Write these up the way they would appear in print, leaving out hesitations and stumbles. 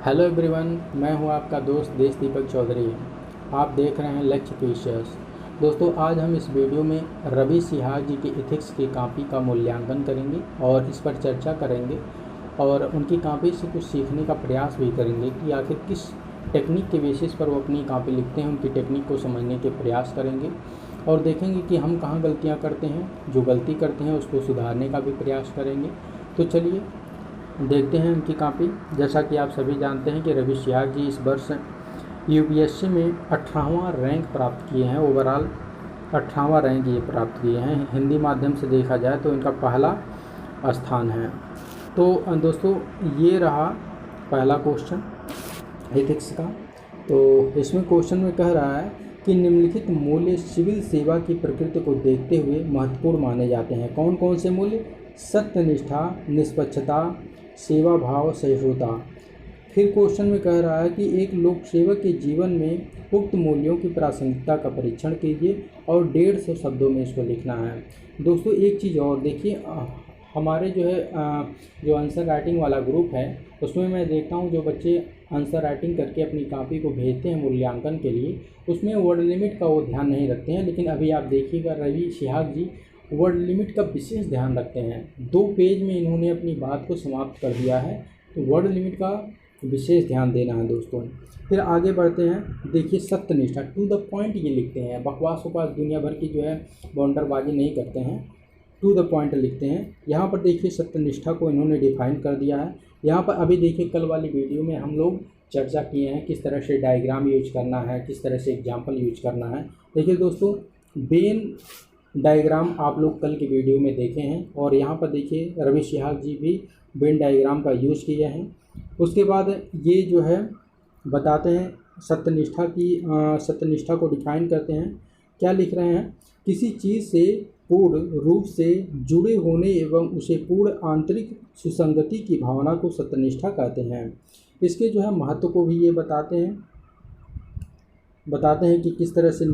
Hello everyone, मैं हूं आपका दोस्त देश दीपक चौधरी। आप देख रहे हैं लक्ष्य फिशर्स। दोस्तों, आज हम इस वीडियो में रवि सिहाग जी की एथिक्स की कॉपी का मूल्यांकन करेंगे और इस पर चर्चा करेंगे और उनकी कॉपी से कुछ सीखने का प्रयास भी करेंगे कि आखिर किस टेक्निक के बेसिस पर वो अपनी कॉपी लिखते हैं। उनकी टेक्निक को समझने के प्रयास करेंगे और देखेंगे कि हम कहाँ गलतियाँ करते हैं। जो गलती करते हैं उसको सुधारने का भी प्रयास करेंगे। तो चलिए देखते हैं उनकी कॉपी। जैसा कि आप सभी जानते हैं कि रवि सिहाग जी इस वर्ष यूपीएससी में 18वां रैंक प्राप्त किए हैं। ओवरऑल 18वां रैंक ये प्राप्त किए हैं। हिंदी माध्यम से देखा जाए तो इनका पहला स्थान है। तो दोस्तों, ये रहा पहला क्वेश्चन एथिक्स का। तो इसमें क्वेश्चन में कह रहा है कि निम्नलिखित मूल्य सिविल सेवा की प्रकृति को देखते हुए महत्वपूर्ण माने जाते हैं। कौन कौन से मूल्य? सत्यनिष्ठा, निष्पक्षता, सेवा भाव, सहिष्णुता। फिर क्वेश्चन में कह रहा है कि एक लोक सेवक के जीवन में उक्त मूल्यों की प्रासंगिकता का परीक्षण कीजिए और 150 शब्दों में इसको लिखना है। दोस्तों, एक चीज़ और देखिए, हमारे जो आंसर राइटिंग वाला ग्रुप है उसमें मैं देखता हूँ जो बच्चे आंसर राइटिंग करके अपनी कॉपी को भेजते हैं मूल्यांकन के लिए, उसमें वर्ड लिमिट का वो ध्यान नहीं रखते हैं। लेकिन अभी आप देखिएगा, रवि सिहाग जी वर्ड लिमिट का विशेष ध्यान रखते हैं। 2 पेज में इन्होंने अपनी बात को समाप्त कर दिया है। तो वर्ड लिमिट का विशेष ध्यान देना है दोस्तों। फिर आगे बढ़ते हैं। देखिए, सत्यनिष्ठा, टू द पॉइंट ये लिखते हैं। बकवास वकवास दुनिया भर की जो है बाउंडरबाजी नहीं करते हैं, टू द पॉइंट लिखते हैं। यहाँ पर देखिए सत्यनिष्ठा को इन्होंने डिफाइन कर दिया है। यहाँ पर अभी देखिए, कल वाली वीडियो में हम लोग चर्चा किए हैं किस तरह से डायग्राम यूज करना है, किस तरह से एग्जाम्पल यूज करना है। देखिए दोस्तों, वेन डायग्राम आप लोग कल की वीडियो में देखे हैं और यहाँ पर देखिए रवि सिहाग जी भी वेन डायग्राम का यूज किया है। उसके बाद ये जो है बताते हैं सत्यनिष्ठा को डिफाइन करते हैं। क्या लिख रहे हैं? किसी चीज़ से पूर्ण रूप से जुड़े होने एवं उसे पूर्ण आंतरिक सुसंगति की भावना को सत्यनिष्ठा कहते हैं। इसके जो है महत्व को भी ये बताते हैं कि किस तरह से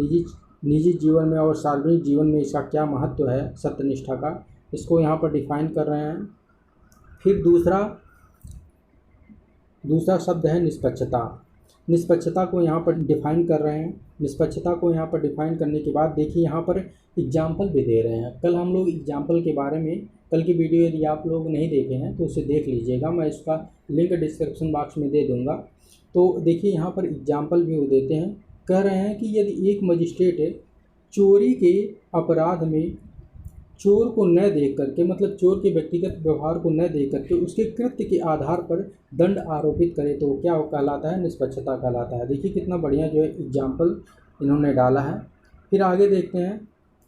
निजी जीवन में और सार्वजनिक जीवन में इसका क्या महत्व है सत्यनिष्ठा का, इसको यहाँ पर डिफाइन कर रहे हैं। फिर दूसरा शब्द है निष्पक्षता। निष्पक्षता को यहाँ पर डिफाइन कर रहे हैं। निष्पक्षता को यहाँ पर डिफाइन करने के बाद देखिए यहाँ पर एग्जाम्पल भी दे रहे हैं। कल हम लोग एग्जाम्पल के बारे में, कल की वीडियो यदि आप लोग नहीं देखे हैं तो उसे देख लीजिएगा, मैं इसका लिंक डिस्क्रिप्शन बॉक्स में दे दूँगा। तो देखिए यहाँ पर एग्जाम्पल भी वो देते हैं। कह रहे हैं कि यदि एक मजिस्ट्रेट चोरी के अपराध में चोर को न देख करके, मतलब चोर के व्यक्तिगत व्यवहार को न देख करके उसके कृत्य के आधार पर दंड आरोपित करे तो क्या कहलाता है? निष्पक्षता कहलाता है। देखिए कितना बढ़िया जो है एग्जाम्पल इन्होंने डाला है। फिर आगे देखते हैं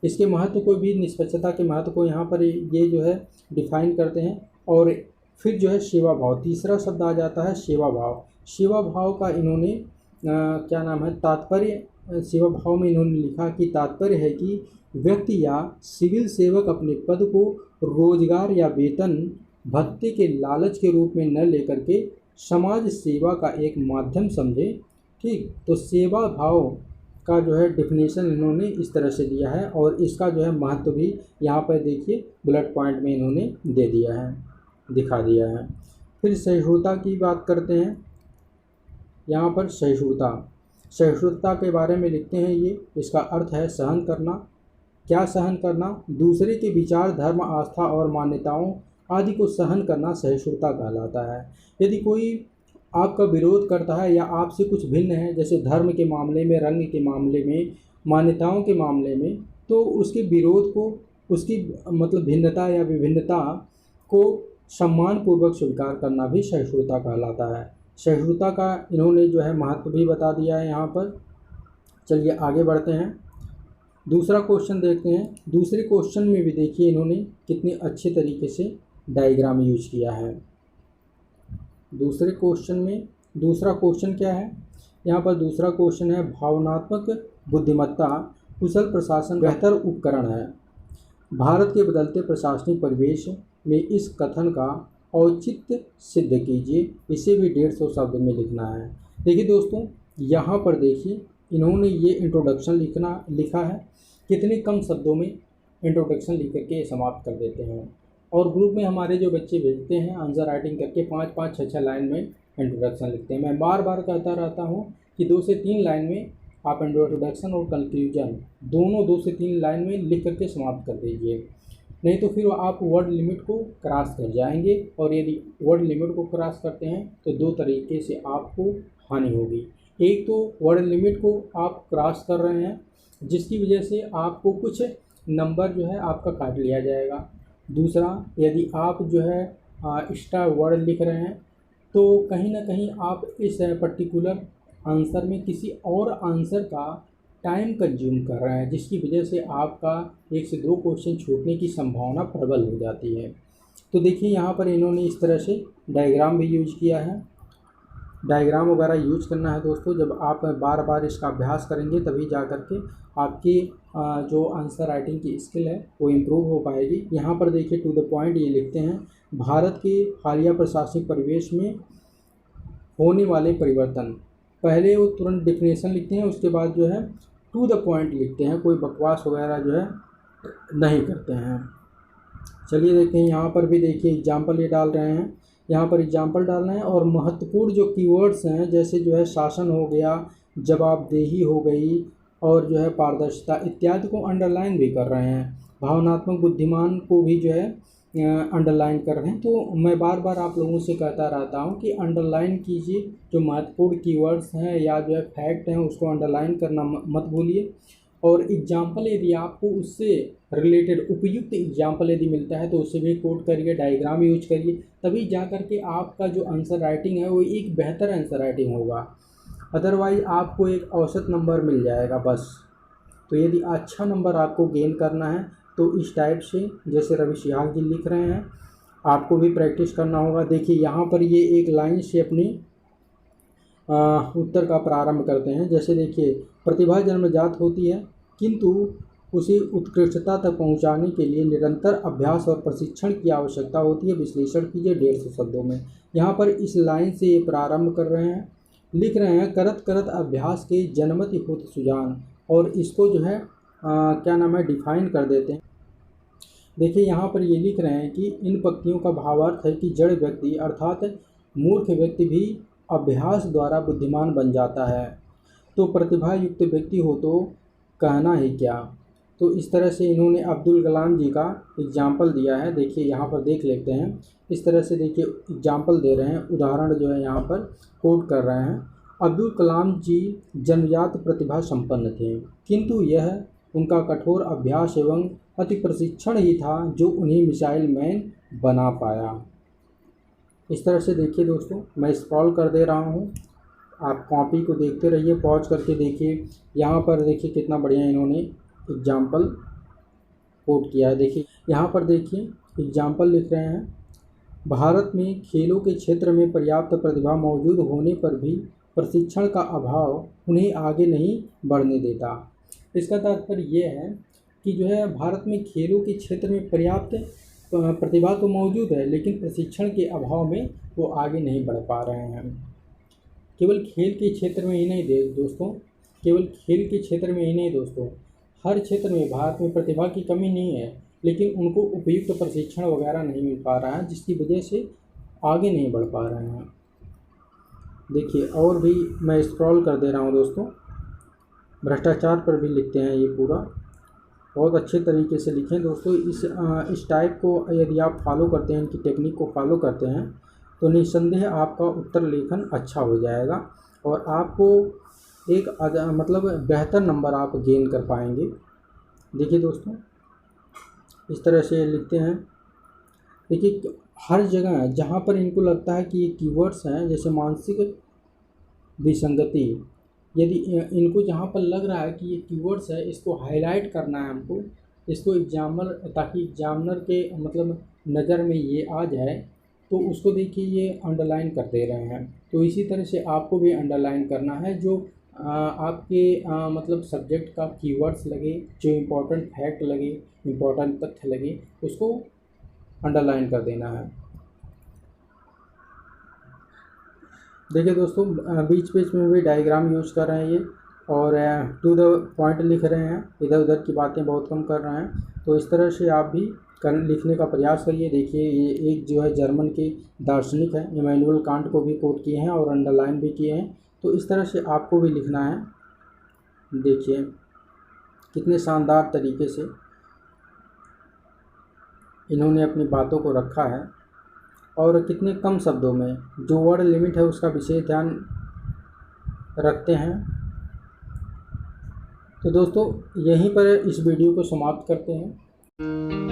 इसके महत्व को भी, निष्पक्षता के महत्व को यहाँ पर ये जो है डिफाइन करते हैं। और फिर जो है सेवा भाव, तीसरा शब्द आ जाता है सेवा भाव। सेवा भाव का इन्होंने क्या नाम है, तात्पर्य, सेवा भाव में इन्होंने लिखा कि तात्पर्य है कि व्यक्ति या सिविल सेवक अपने पद को रोजगार या वेतन भत्ते के लालच के रूप में न लेकर के समाज सेवा का एक माध्यम समझे। ठीक, तो सेवा भाव का जो है डिफिनेशन इन्होंने इस तरह से दिया है और इसका जो है महत्व भी यहाँ पर देखिए बुलेट पॉइंट में इन्होंने दे दिया है, दिखा दिया है। फिर सहिष्णुता की बात करते हैं। यहाँ पर सहिष्णुता के बारे में लिखते हैं ये, इसका अर्थ है सहन करना। क्या सहन करना? दूसरे के विचार, धर्म, आस्था और मान्यताओं आदि को सहन करना सहिष्णुता कहलाता है। यदि कोई आपका विरोध करता है या आपसे कुछ भिन्न है, जैसे धर्म के मामले में, रंग के मामले में, मान्यताओं के मामले में, तो उसके विरोध को, उसकी मतलब भिन्नता या विभिन्नता को सम्मानपूर्वक स्वीकार करना भी सहिष्णुता कहलाता है। सहिष्णुता का इन्होंने जो है महत्व भी बता दिया है यहाँ पर। चलिए आगे बढ़ते हैं। दूसरा क्वेश्चन देखते हैं। दूसरे क्वेश्चन में भी देखिए इन्होंने कितने अच्छे तरीके से डायग्राम यूज किया है। दूसरे क्वेश्चन में दूसरा क्वेश्चन क्या है? यहाँ पर दूसरा क्वेश्चन है भावनात्मक बुद्धिमत्ता कुशल प्रशासन बेहतर उपकरण है। भारत के बदलते प्रशासनिक परिवेश में इस कथन का औचित्य सिद्ध कीजिए। इसे भी 150 शब्द में लिखना है। देखिए दोस्तों, यहाँ पर देखिए इन्होंने ये इंट्रोडक्शन लिखा है। कितने कम शब्दों में इंट्रोडक्शन लिख करके समाप्त कर देते हैं। और ग्रुप में हमारे जो बच्चे भेजते हैं आंसर राइटिंग करके 5-5, 6-6 लाइन में इंट्रोडक्शन लिखते हैं। मैं बार बार कहता रहता हूँ कि 2 से 3 लाइन में आप इंट्रोडक्शन और कंक्लूजन दोनों 2 से 3 लाइन में लिख करके समाप्त कर दीजिए, नहीं तो फिर आप वर्ड लिमिट को क्रॉस कर जाएंगे, और यदि वर्ड लिमिट को क्रॉस करते हैं तो 2 तरीके से आपको हानि होगी। एक तो वर्ड लिमिट को आप क्रॉस कर रहे हैं जिसकी वजह से आपको कुछ नंबर जो है आपका काट लिया जाएगा। दूसरा, यदि आप जो है एक्स्ट्रा वर्ड लिख रहे हैं तो कहीं ना कहीं आप इस पर्टिकुलर आंसर में किसी और आंसर का टाइम कंज्यूम कर रहे हैं, जिसकी वजह से आपका 1 से 2 क्वेश्चन छूटने की संभावना प्रबल हो जाती है। तो देखिए यहाँ पर इन्होंने इस तरह से डायग्राम भी यूज किया है। डायग्राम वगैरह यूज करना है दोस्तों, जब आप बार बार इसका अभ्यास करेंगे तभी जा कर के आपकी जो आंसर राइटिंग की स्किल है वो इम्प्रूव हो पाएगी। यहाँ पर देखिए टू द पॉइंट ये लिखते हैं, भारत के हालिया प्रशासनिक परिवेश में होने वाले परिवर्तन। पहले वो तुरंत डिफिनेशन लिखते हैं, उसके बाद जो है टू द पॉइंट लिखते हैं, कोई बकवास वगैरह जो है नहीं करते हैं। चलिए देखते हैं, यहाँ पर भी देखिए एग्जाम्पल ये डाल रहे हैं, यहाँ पर एग्जाम्पल डाल रहे हैं और महत्वपूर्ण जो कीवर्ड्स हैं जैसे जो है शासन हो गया, जवाबदेही हो गई और जो है पारदर्शिता इत्यादि को अंडरलाइन भी कर रहे हैं। भावनात्मक बुद्धिमान को भी जो है अंडरलाइन कर रहे हैं। तो मैं बार बार आप लोगों से कहता रहता हूँ कि अंडरलाइन कीजिए, जो महत्वपूर्ण कीवर्ड्स हैं या जो है फैक्ट हैं उसको अंडरलाइन करना मत भूलिए। और एग्जाम्पल यदि आपको उससे रिलेटेड उपयुक्त एग्जाम्पल यदि मिलता है तो उससे भी कोट करिए, डायग्राम यूज करिए, तभी जा कर के आपका जो आंसर राइटिंग है वो एक बेहतर आंसर राइटिंग होगा। अदरवाइज आपको एक औसत नंबर मिल जाएगा बस। तो यदि अच्छा नंबर आपको गेन करना है तो इस टाइप से जैसे रवि सिहाग जी लिख रहे हैं आपको भी प्रैक्टिस करना होगा। देखिए यहाँ पर ये एक लाइन से अपनी उत्तर का प्रारंभ करते हैं। जैसे देखिए, प्रतिभा जन्मजात होती है किंतु उसे उत्कृष्टता तक पहुंचाने के लिए निरंतर अभ्यास और प्रशिक्षण की आवश्यकता होती है। विश्लेषण कीजिए 150 शब्दों में। यहाँ पर इस लाइन से ये प्रारंभ कर रहे हैं, लिख रहे हैं, करत करत अभ्यास के जन्मति होत सुजान, और इसको जो है क्या नाम है डिफाइन कर देते हैं। देखिए यहाँ पर ये लिख रहे हैं कि इन पंक्तियों का भावार्थ है कि जड़ व्यक्ति अर्थात मूर्ख व्यक्ति भी अभ्यास द्वारा बुद्धिमान बन जाता है, तो प्रतिभा युक्त व्यक्ति हो तो कहना ही क्या। तो इस तरह से इन्होंने अब्दुल कलाम जी का एग्जाम्पल दिया है। देखिए यहाँ पर देख लेते हैं, इस तरह से देखिए एग्जाम्पल दे रहे हैं, उदाहरण जो है यहाँ पर कोट कर रहे हैं। अब्दुल कलाम जी जन्मजात प्रतिभा संपन्न थे, किंतु यह उनका कठोर अभ्यास एवं अति प्रशिक्षण ही था जो उन्हें मिसाइल मैन बना पाया। इस तरह से देखिए दोस्तों, मैं स्क्रॉल कर दे रहा हूँ, आप कॉपी को देखते रहिए, पॉज करके देखिए। यहाँ पर देखिए कितना बढ़िया इन्होंने एग्जाम्पल कोट किया है। देखिए यहाँ पर देखिए एग्जाम्पल लिख रहे हैं, भारत में खेलों के क्षेत्र में पर्याप्त प्रतिभा मौजूद होने पर भी प्रशिक्षण का अभाव उन्हें आगे नहीं बढ़ने देता। इसका तात्पर्य ये है कि जो है भारत में खेलों के क्षेत्र में पर्याप्त प्रतिभा तो मौजूद है लेकिन प्रशिक्षण के अभाव में वो आगे नहीं बढ़ पा रहे हैं। केवल खेल के क्षेत्र में ही नहीं दोस्तों, केवल खेल के क्षेत्र में ही नहीं दोस्तों, हर क्षेत्र में भारत में प्रतिभा की कमी नहीं है, लेकिन उनको उपयुक्त प्रशिक्षण वगैरह नहीं मिल पा रहा है, जिसकी वजह से आगे नहीं बढ़ पा रहे हैं। देखिए और भी मैं स्क्रॉल कर दे रहा हूँ दोस्तों, भ्रष्टाचार पर भी लिखते हैं, ये पूरा बहुत अच्छे तरीके से लिखें दोस्तों। इस टाइप को यदि आप फॉलो करते हैं, इनकी टेक्निक को फॉलो करते हैं तो निस्संदेह आपका उत्तर लेखन अच्छा हो जाएगा और आपको एक मतलब बेहतर नंबर आप गेन कर पाएंगे। देखिए दोस्तों इस तरह से लिखते हैं। देखिए हर जगह जहाँ पर इनको लगता है कि ये कीवर्ड्स हैं, जैसे मानसिक विसंगति, यदि इनको जहाँ पर लग रहा है कि ये कीवर्ड्स है, इसको हाईलाइट करना है हमको, इसको ताकि एग्जामिनर के मतलब नज़र में ये आ जाए, तो उसको देखिए ये अंडरलाइन कर दे रहे हैं। तो इसी तरह से आपको भी अंडरलाइन करना है, जो आपके मतलब सब्जेक्ट का कीवर्ड्स लगे, जो इम्पोर्टेंट फैक्ट लगे, इम्पोर्टेंट तथ्य लगे, उसको अंडरलाइन कर देना है। देखिए दोस्तों बीच बीच में भी डायग्राम यूज कर रहे हैं ये, और टू द पॉइंट लिख रहे हैं, इधर उधर की बातें बहुत कम कर रहे हैं। तो इस तरह से आप भी लिखने का प्रयास करिए। देखिए ये एक जो है जर्मन के दार्शनिक है, इमैनुअल कांट को भी कोट किए हैं और अंडरलाइन भी किए हैं। तो इस तरह से आपको भी लिखना है। देखिए कितने शानदार तरीके से इन्होंने अपनी बातों को रखा है और कितने कम शब्दों में, जो वर्ड लिमिट है उसका विशेष ध्यान रखते हैं। तो दोस्तों यहीं पर इस वीडियो को समाप्त करते हैं।